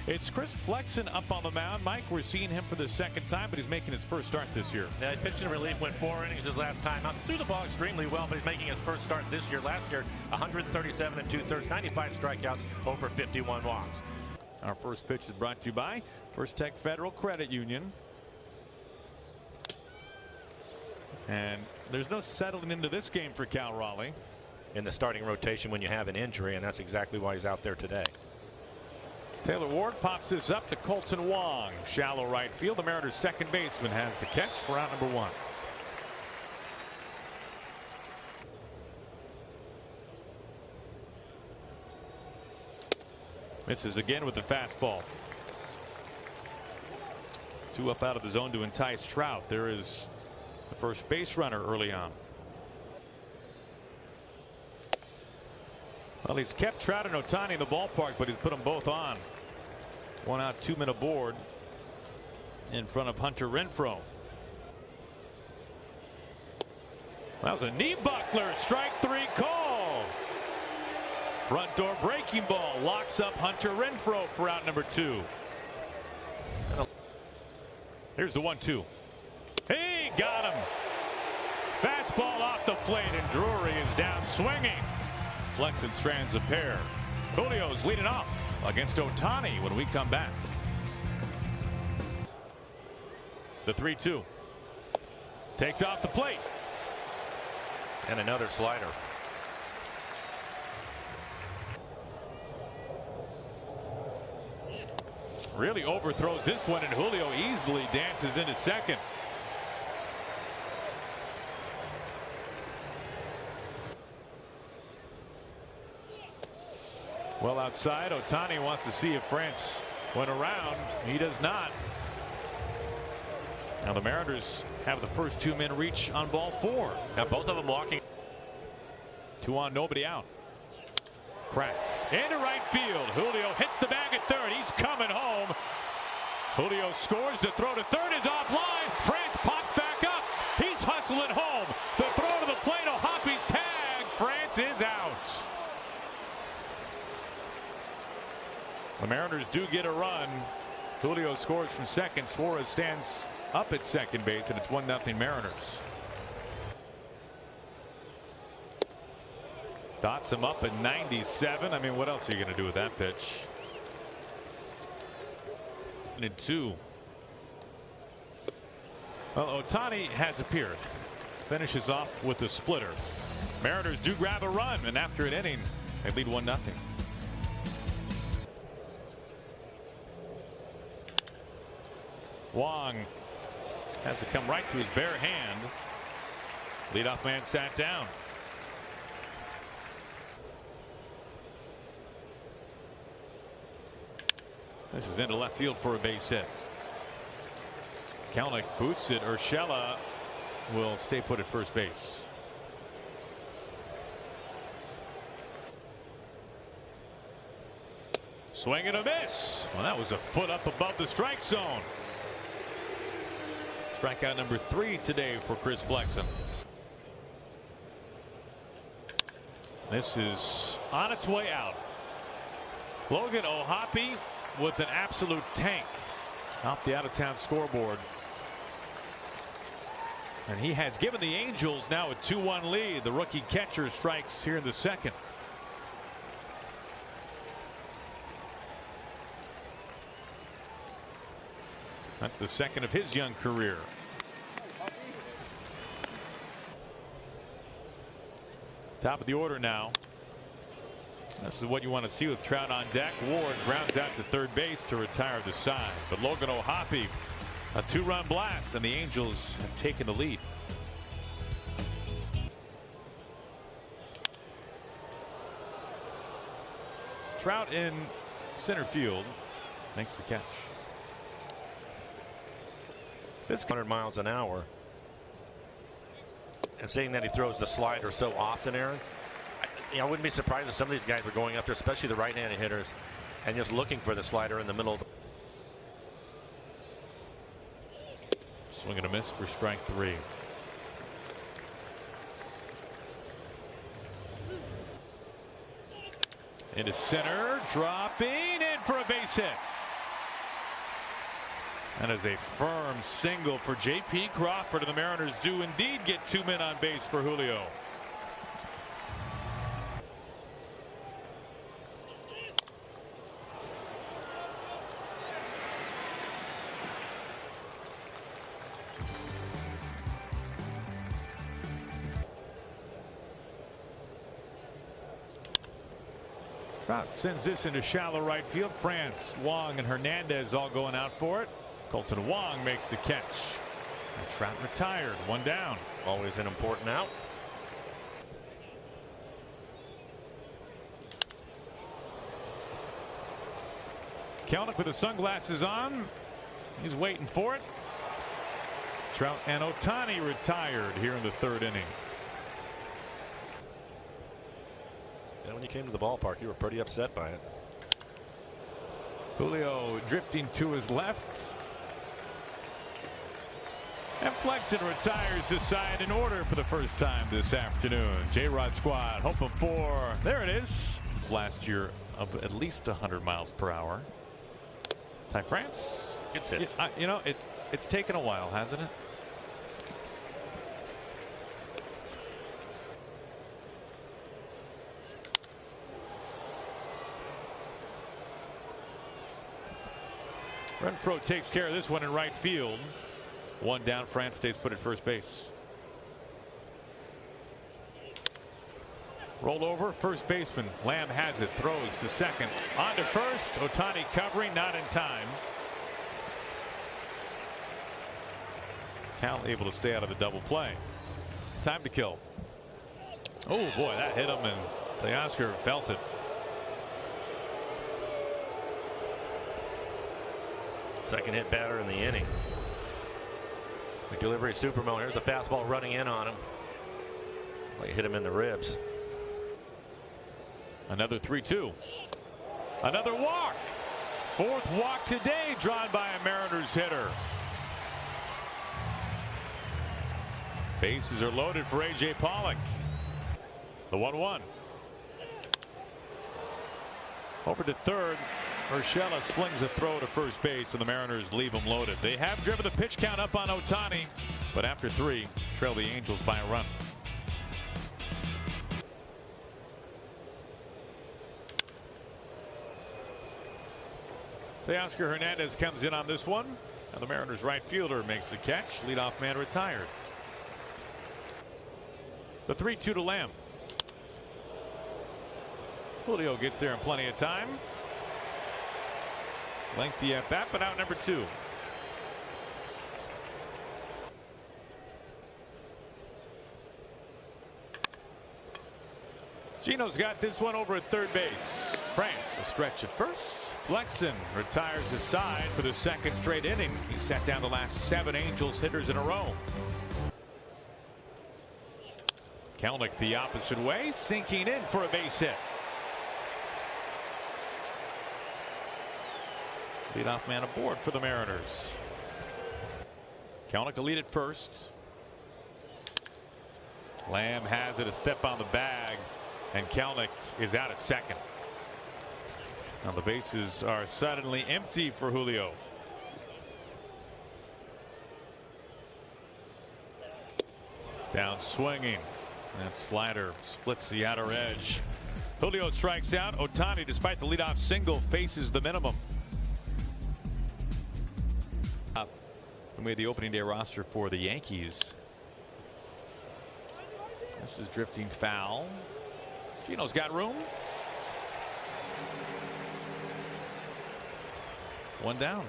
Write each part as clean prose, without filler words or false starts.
It's Chris Flexen up on the mound. Mike, we're seeing him for the second time, but he's making his first start this year. Yeah, he pitched in relief, went 4 innings his last time out. Threw the ball extremely well, but he's making his first start this year. Last year, 137 2/3, 95 strikeouts, over 51 walks. Our first pitch is brought to you by First Tech Federal Credit Union. And there's no settling into this game for Cal Raleigh. In the starting rotation when you have an injury, and that's exactly why he's out there today. Taylor Ward pops this up to Colton Wong. Shallow right field. The Mariners' second baseman has the catch for out number 1. Misses again with the fastball. 2 up out of the zone to entice Trout. There is the first base runner early on. Well, he's kept Trout and Ohtani in the ballpark, but he's put them both on. 1 out, 2 men aboard in front of Hunter Renfroe. That was a knee buckler. Strike 3 call. Front door breaking ball locks up Hunter Renfroe for out number 2. Here's the 1-2. He got him. Fastball off the plate, and Drury is down swinging. Flexen strands a pair. Julio's leading off against Ohtani when we come back. The 3-2. Takes off the plate. And another slider. Really overthrows this one, and Julio easily dances into second. Well, outside, Ohtani wants to see if France went around. He does not. Now the Mariners have the first 2 men reach on ball 4. Now both of them walking. 2 on, nobody out. Cracked into right field. Julio hits the bag at third. He's coming home. Julio scores. The throw to third is offline. France pops back up. He's hustling home. The throw to the plate. Ohapi's tag. France is out. The Mariners do get a run. Julio scores from second. Suarez stands up at second base, and it's 1-0 Mariners. Dots him up at 97. I mean, what else are you going to do with that pitch? And 2. Well, Ohtani has appeared. Finishes off with a splitter. Mariners do grab a run, and after an inning, they lead 1-0. Wong has to come right to his bare hand. Leadoff man sat down. This is into left field for a base hit. Kelnick boots it. Urshela will stay put at first base. Swing and a miss. Well, that was a foot up above the strike zone. Strikeout number 3 today for Chris Flexen. This is on its way out. Logan Ohtani with an absolute tank off the out-of-town scoreboard. And he has given the Angels now a 2-1 lead. The rookie catcher strikes here in the second. That's the second of his young career. Top of the order now. This is what you want to see with Trout on deck. Ward grounds out to third base to retire the side. But Logan Ohtani, a 2-run blast, and the Angels have taken the lead. Trout in center field makes the catch. This 100 miles an hour. And saying that he throws the slider so often, Aaron, I wouldn't be surprised if some of these guys are going up there, especially the right-handed hitters, and just looking for the slider in the middle. Swing and a miss for strike 3. Into center, dropping in for a base hit. And as a firm single for J.P. Crawford, and the Mariners do indeed get 2 men on base for Julio. Trout sends this into shallow right field. France, Wong, and Hernandez all going out for it. Colton Wong makes the catch. And Trout retired. 1 down. Always an important out. Kelenic with the sunglasses on. He's waiting for it. Trout and Ohtani retired here in the 3rd inning. And when you came to the ballpark, you were pretty upset by it. Julio drifting to his left. And Flexen retires the side in order for the first time this afternoon. J-Rod squad hoping for, there it is, last year of at least 100 miles per hour. Ty France. It's it. You know, it's taken a while, hasn't it? Renfroe takes care of this one in right field. 1 down. France stays put at first base. Rolled over. First baseman Lamb has it. Throws to second. On to first. Ohtani covering. Not in time. Cal able to stay out of the double play. Time to kill. Oh boy, that hit him, and Teoscar felt it. Second hit batter in the inning. McDelivery Supermo. Here's the fastball running in on him. Like hit him in the ribs. Another 3-2. Another walk. 4th walk today drawn by a Mariners hitter. Bases are loaded for A.J. Pollock. The 1-1. Over to third. Urshela slings a throw to first base, and the Mariners leave him loaded. They have driven the pitch count up on Ohtani, but after 3, trail the Angels by a run. Teoscar Hernandez comes in on this one, and the Mariners right fielder makes the catch. Leadoff man retired. The 3-2 to Lamb. Julio gets there in plenty of time. Lengthy at bat, but out number 2. Gino's got this one over at third base. France a stretch at first. Flexen retires his side for the 2nd straight inning. He set down the last 7 Angels hitters in a row. Kelenic the opposite way, sinking in for a base hit. Leadoff man aboard for the Mariners. Kelenic will lead at first. Lamb has it, a step on the bag, and Kelenic is out at second. Now the bases are suddenly empty for Julio. Down swinging. That slider splits the outer edge. Julio strikes out. Ohtani, despite the leadoff single, faces the minimum. We made the opening day roster for the Yankees. This is drifting foul. Gino's got room. 1 down.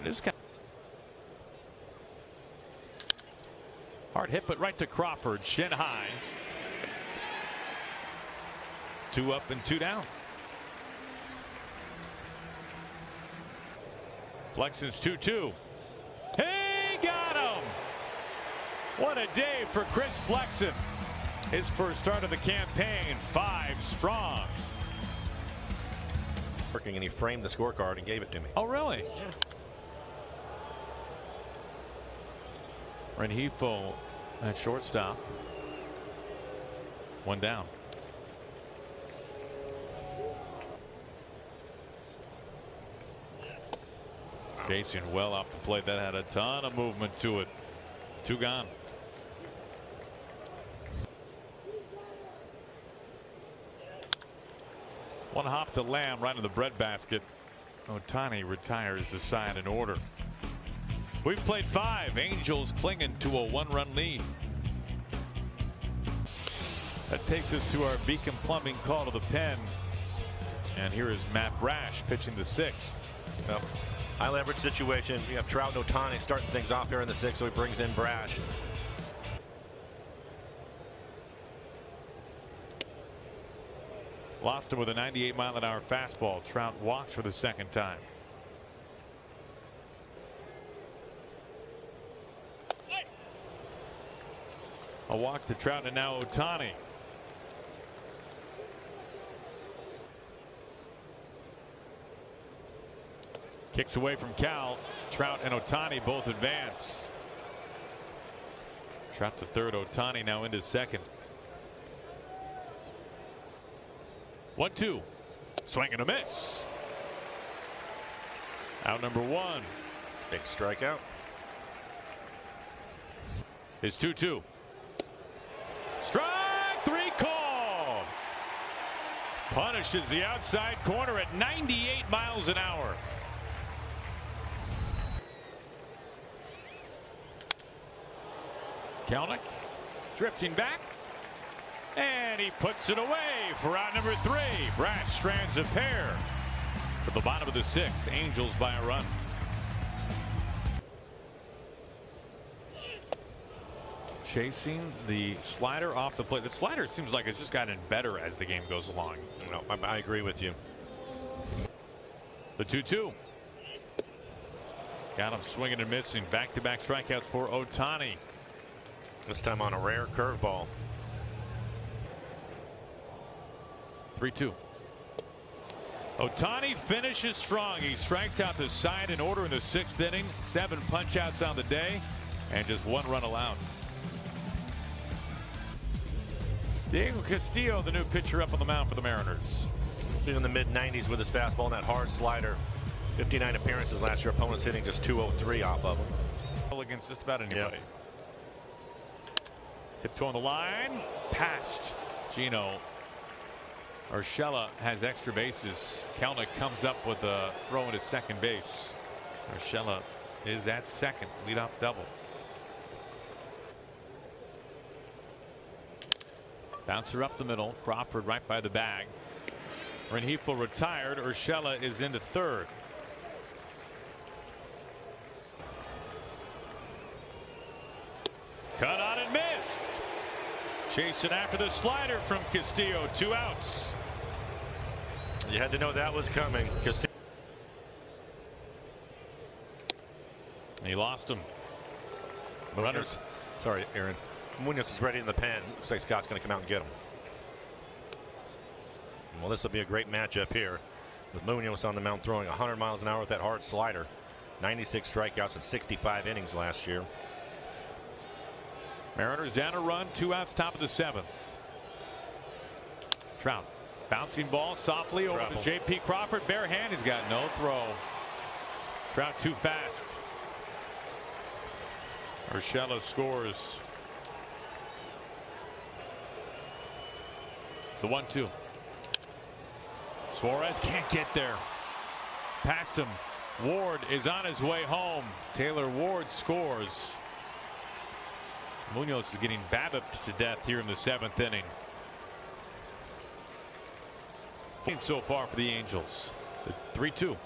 It is kind of hard hit, but right to Crawford. Shin high. 2 up and 2 down. Flexen's 2-2. He got him. What a day for Chris Flexen. His first start of the campaign, 5 strong. Working, and he framed the scorecard and gave it to me. Oh, really? Yeah. Rengifo at shortstop. 1 down. Chasing well off the plate. That had a ton of movement to it. 2 gone. One hop to Lamb right in the breadbasket. Ohtani retires the side in order. We've played 5. Angels clinging to a 1-run lead. That takes us to our Beacon Plumbing call to the pen. And here is Matt Brash pitching the 6th. Yep. High leverage situation. You have Trout and Ohtani starting things off here in the 6th, so he brings in Brash. Lost him with a 98-mile-an-hour fastball. Trout walks for the 2nd time. A walk to Trout and now Ohtani. Kicks away from Cal. Trout and Ohtani both advance. Trout to 3rd. Ohtani now into 2nd. 1-2. Swing and a miss. Out number 1. Big strikeout. Is 2-2. Strike 3 called. Punishes the outside corner at 98 miles an hour. Kelnick drifting back. And he puts it away for out number 3. Brash strands a pair. To the bottom of the 6th. Angels by a run. Chasing the slider off the plate. The slider seems like it's just gotten better as the game goes along. No, I agree with you. The 2-2. Got him swinging and missing. Back-to-back strikeouts for Ohtani. This time on a rare curveball. 3-2. Ohtani finishes strong. He strikes out the side in order in the 6th inning. 7 punch-outs on the day and just 1 run allowed. Diego Castillo, the new pitcher, up on the mound for the Mariners. He's in the mid-90s with his fastball and that hard slider. 59 appearances last year. Opponents hitting just 203 off of him. Against just about anybody. Yep. Tiptoe on the line. Past Gino. Urshela has extra bases. Kelnick comes up with a throw into 2nd base. Urshela is at 2nd. Leadoff double. Bouncer up the middle. Crawford right by the bag. Rengifo retired. Urshela is into 3rd. Cut on and missed. Chasing after the slider from Castillo. 2 outs. You had to know that was coming. Castillo. He lost him. Runners. Sorry, Aaron. Munoz is ready in the pen. Looks like Scott's going to come out and get him. Well, this will be a great matchup here with Munoz on the mound throwing 100 miles an hour with that hard slider. 96 strikeouts in 65 innings last year. Mariners down a run. 2 outs, top of the 7th. Trout. Bouncing ball softly over to J.P. Crawford. Bare hand. He's got no throw. Trout too fast. Urshela scores. The 1-2. Suarez can't get there. Past him. Ward is on his way home. Taylor Ward scores. Munoz is getting babbipped to death here in the 7th inning. So far for the Angels. The 3-2.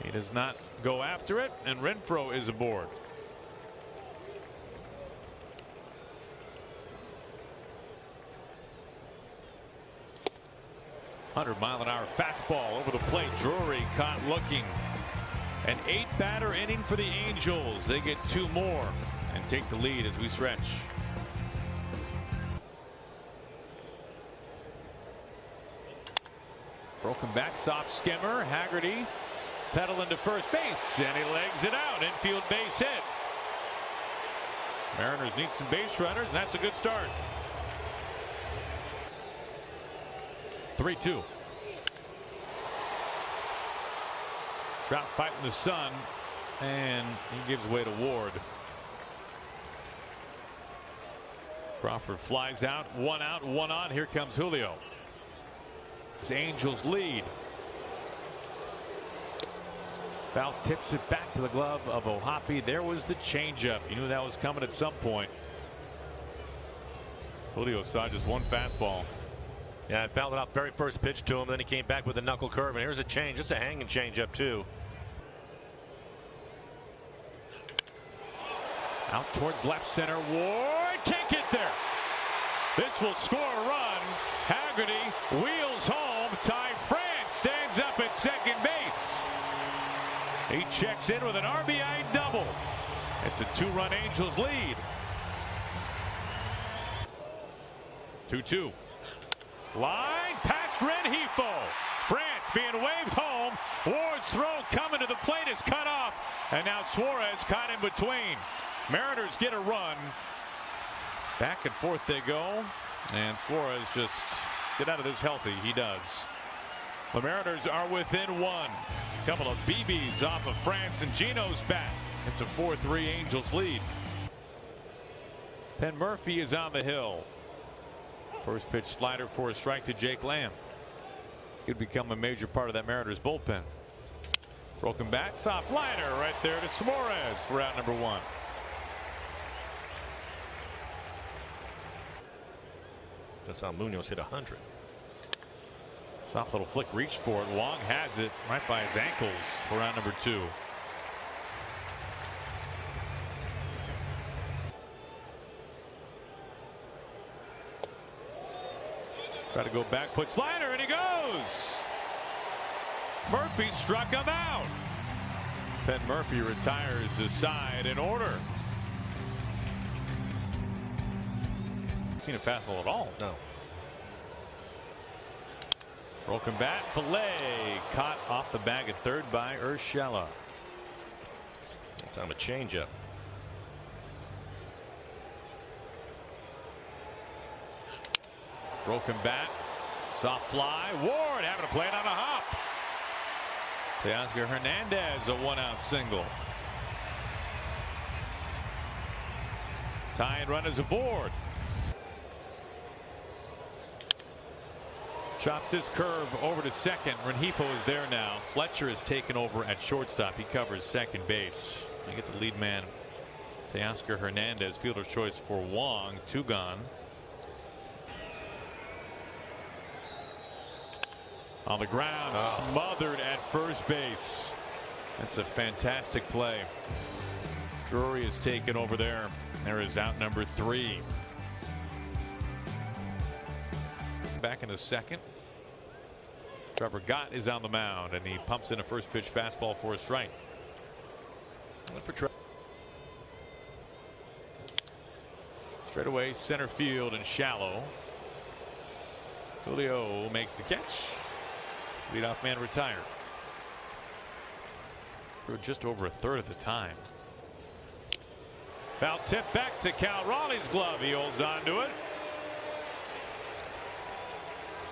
He does not go after it, and Renfroe is aboard. "100-mile-an-hour fastball over the plate. Drury caught looking. An 8-batter inning for the Angels. They get 2 more and take the lead as we stretch. Broken back, soft skimmer. Haggerty pedaling to first base, and he legs it out. Infield base hit. Mariners need some base runners, and that's a good start. 3-2. Trout fighting the sun, and he gives way to Ward. Crawford flies out, one on. Here comes Julio. The Angels lead. Foul tips it back to the glove of Ohtani. There was the changeup. You knew that was coming at some point. Julio saw just one fastball. Yeah, it fouled it off very first pitch to him. Then he came back with a knuckle curve, and here's a change. It's a hanging changeup too. Out towards left center. Ward can't get there. This will score a run. Haggerty wheels home. Ty France stands up at second base. He checks in with an RBI double. It's a 2-run Angels lead. 2-2. Line past Rengifo. France being waved home. Ward's throw coming to the plate is cut off. And now Suarez caught in between. Mariners get a run. Back and forth they go. And Suarez just get out of this healthy. He does. The Mariners are within one. Couple of BBs off of France and Gino's bat. It's a 4-3 Angels lead. Penn Murphy is on the hill. First pitch slider for a strike to Jake Lamb. Could become a major part of that Mariners bullpen. Broken bat, soft liner right there to Suarez for out number 1. That's how Munoz hit 100. Soft little flick, reached for it. Wong has it right by his ankles for round number 2. Try to go back, put slider, and he goes. Murphy struck him out. Penn Murphy retires the side in order. Seen a fastball at all? No. Broken bat, Fillet caught off the bag at third by Urshela. Time a changeup. Broken bat, soft fly. Ward having to play it on a hop. Teoscar Hernandez, a 1-out single. Tying run is aboard. Chops this curve over to second. Rengifo is there now. Fletcher is taken over at shortstop. He covers second base. You get the lead man, Teoscar Hernandez, fielder's choice for Wong. 2 gone. On the ground, smothered at first base. That's a fantastic play. Drury is taken over there. There is out number 3. Back in the second. Trevor Gott is on the mound, and he pumps in a first pitch fastball for a strike. Straight away, center field and shallow. Julio makes the catch. Leadoff man retired. For just over a third of the time. Foul tip back to Cal Raleigh's glove. He holds on to it.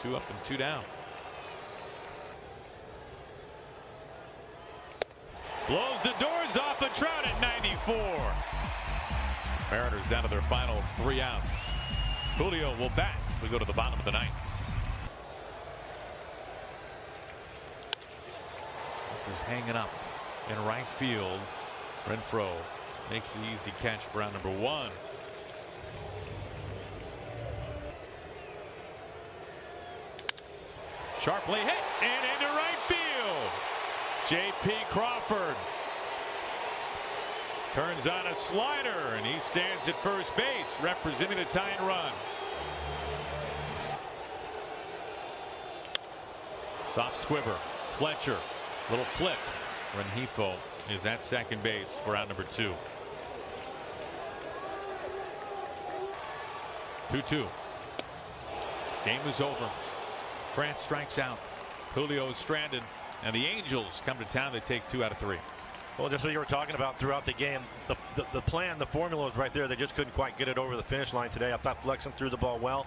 2 up and 2 down. Blows the doors off of Trout at 94. Mariners down to their final 3 outs. Julio will bat. We go to the bottom of the 9th. This is hanging up in right field. Renfroe makes the easy catch for out number 1. Sharply hit and into right field. J.P. Crawford turns on a slider, and he stands at first base representing the tying run. Soft squibber. Fletcher. Little flip. Rengifo is at second base for out number 2. 2-2. Game is over. France strikes out. Julio is stranded, and the Angels come to town. They take 2 out of 3. Well, just what you were talking about throughout the game, the plan, the formula was right there. They just couldn't quite get it over the finish line today. I thought Flexen threw the ball well.